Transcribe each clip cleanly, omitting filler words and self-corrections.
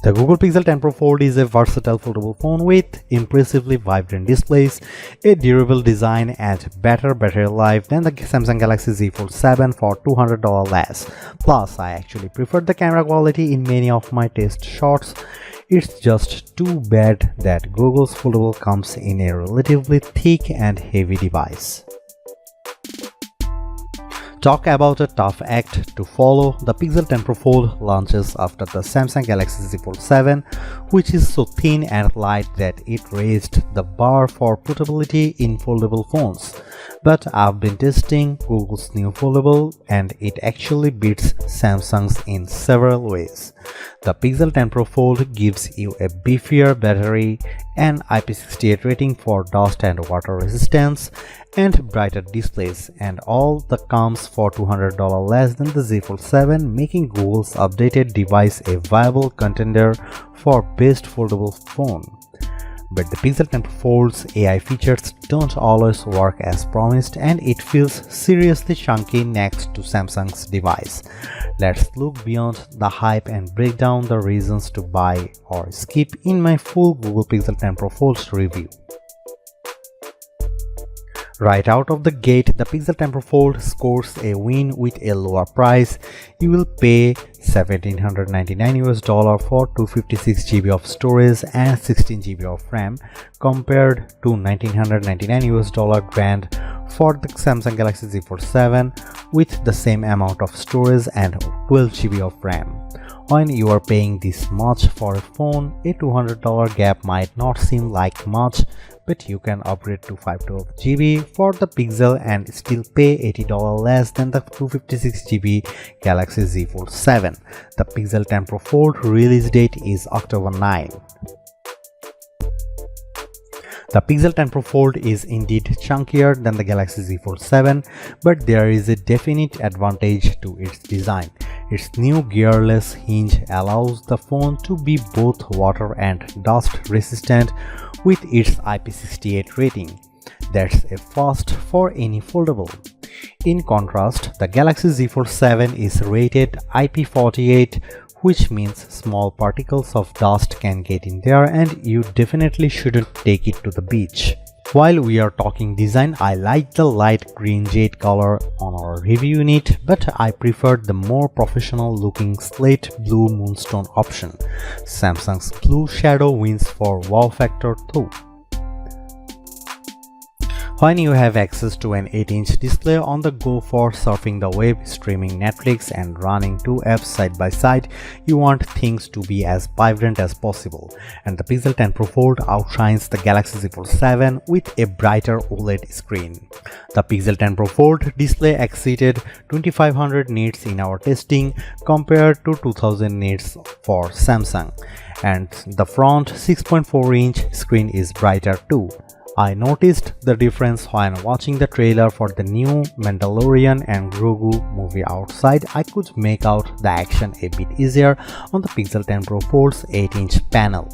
The Google Pixel 10 Pro Fold is a versatile foldable phone with impressively vibrant displays, a durable design, and better battery life than the Samsung Galaxy Z Fold 7 for $200 less. Plus, I actually prefer the camera quality in many of my test shots. It's just too bad that Google's Foldable comes in a relatively thick and heavy device. Talk about a tough act to follow. The Pixel 10 Pro Fold launches after the Samsung Galaxy Z Fold 7, which is so thin and light that it raised the bar for portability in foldable phones. But I've been testing Google's new Foldable and it actually beats Samsung's in several ways. The Pixel 10 Pro Fold gives you a beefier battery, an IP68 rating for dust and water resistance, and brighter displays, and all the comes for $200 less than the Z Fold 7, making Google's updated device a viable contender for best foldable phone. But the Pixel 10 Pro Fold's AI features don't always work as promised, and it feels seriously chunky next to Samsung's device. Let's look beyond the hype and break down the reasons to buy or skip in my full Google Pixel 10 Pro Fold review. Right out of the gate, the Pixel 10 Pro Fold scores a win with a lower price. You will pay $1,799 for 256 GB of storage and 16 GB of RAM compared to $1,999 grand for the Samsung Galaxy Z Fold 7 with the same amount of storage and 12 GB of RAM. When you are paying this much for a phone, a $200 gap might not seem like much, but you can upgrade to 512 GB for the Pixel and still pay $80 less than the 256 GB Galaxy Z Fold 7. The Pixel 10 Pro Fold release date is October 9. The Pixel 10 Pro Fold is indeed chunkier than the Galaxy Z Fold 7, but there is a definite advantage to its design. Its new gearless hinge allows the phone to be both water and dust resistant with its IP68 rating. That's a first for any foldable. In contrast, the Galaxy Z Fold 7 is rated IP48, which means small particles of dust can get in there and you definitely shouldn't take it to the beach. While we are talking design, I like the light green jade color on our review unit, but I preferred the more professional looking slate blue moonstone option. Samsung's blue shadow wins for wow factor though. When you have access to an 8-inch display on the go for surfing the web, streaming Netflix, and running two apps side by side, you want things to be as vibrant as possible. And the Pixel 10 Pro Fold outshines the Galaxy Z Fold 7 with a brighter OLED screen. The Pixel 10 Pro Fold display exceeded 2500 nits in our testing compared to 2000 nits for Samsung. And the front 6.4-inch screen is brighter too. I noticed the difference when watching the trailer for the new Mandalorian and Grogu movie outside. I could make out the action a bit easier on the Pixel 10 Pro Fold's 8-inch panel.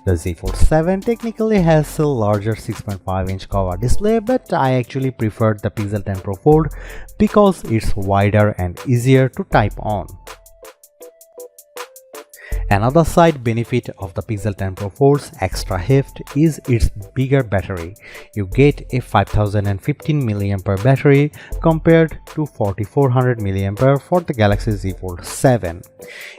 The Z Fold 7 technically has a larger 6.5-inch cover display, but I actually preferred the Pixel 10 Pro Fold because it's wider and easier to type on. Another side benefit of the Pixel 10 Pro Fold's extra heft is its bigger battery. You get a 5015 mAh battery compared to 4400 mAh for the Galaxy Z Fold 7.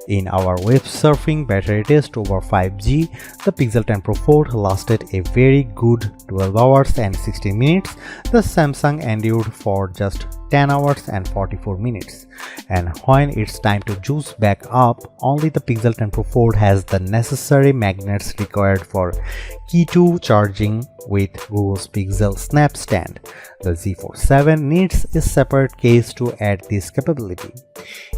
In our web surfing battery test over 5G, the Pixel 10 Pro Fold lasted a very good 12 hours and 16 minutes. The Samsung endured for just 10 hours and 44 minutes. And when it's time to juice back up, only the Pixel 10 Pro Fold has the necessary magnets required for Key 2 charging with Google's PixelSnap stand. The Z Fold 7 needs a separate case to add this capability.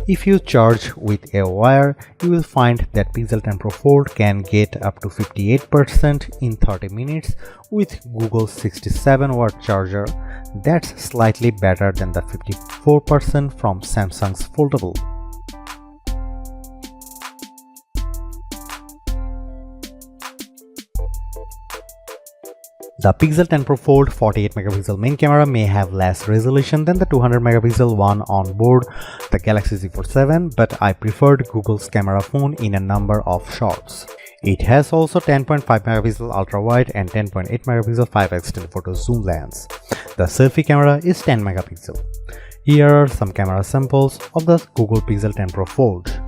If you charge with a wire, you will find that Pixel 10 Pro Fold can get up to 58% in 30 minutes with Google's 67-watt charger. That's slightly better than the 54% from Samsung's Foldable. The Pixel 10 Pro Fold 48 megapixel main camera may have less resolution than the 200 megapixel one on board the Galaxy Z Fold 7, but I preferred Google's camera phone in a number of shots. It has also 10.5 megapixel ultra wide and 10.8 megapixel 5x telephoto zoom lens. The selfie camera is 10 megapixel. Here are some camera samples of the Google Pixel 10 Pro Fold.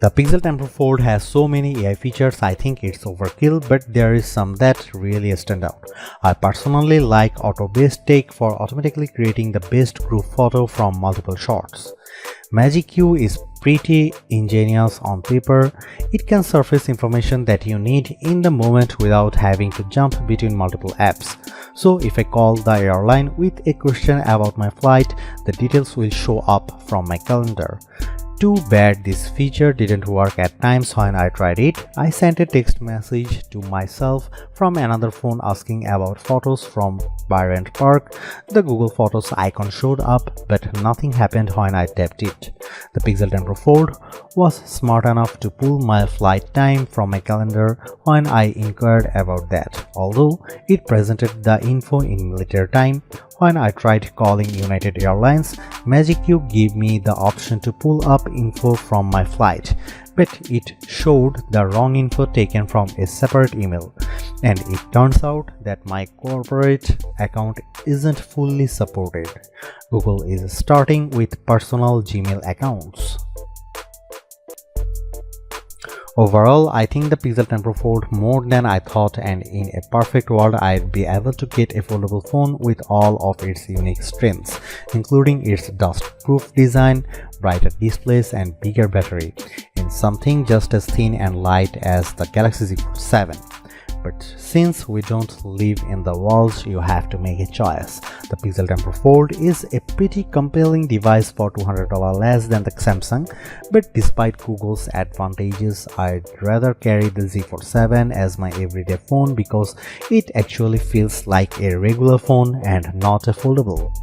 The Pixel 10 Pro Fold has so many AI features, I think it's overkill, but there is some that really stand out. I personally like auto-based take for automatically creating the best group photo from multiple shots. Magic Q is pretty ingenious on paper. It can surface information that you need in the moment without having to jump between multiple apps. So if I call the airline with a question about my flight, the details will show up from my calendar. Too bad this feature didn't work at times when I tried it. I sent a text message to myself from another phone asking about photos from Bryant Park. The Google Photos icon showed up, but nothing happened when I tapped it. The Pixel 10 Pro Fold was smart enough to pull my flight time from my calendar when I inquired about that, although it presented the info in military time. When I tried calling United Airlines, Magic Q gave me the option to pull up info from my flight, but it showed the wrong info taken from a separate email, and it turns out that my corporate account isn't fully supported. Google is starting with personal Gmail accounts. Overall, I think the Pixel 10 Pro Fold more than I thought, and in a perfect world I'd be able to get a foldable phone with all of its unique strengths, including its dust-proof design, brighter displays and bigger battery, in something just as thin and light as the Galaxy Z Fold 7. But since we don't live in the world, you have to make a choice. The Pixel 10 Pro Fold is a pretty compelling device for $200 less than the Samsung, but despite Google's advantages, I'd rather carry the Z Fold 7 as my everyday phone because it actually feels like a regular phone and not a foldable.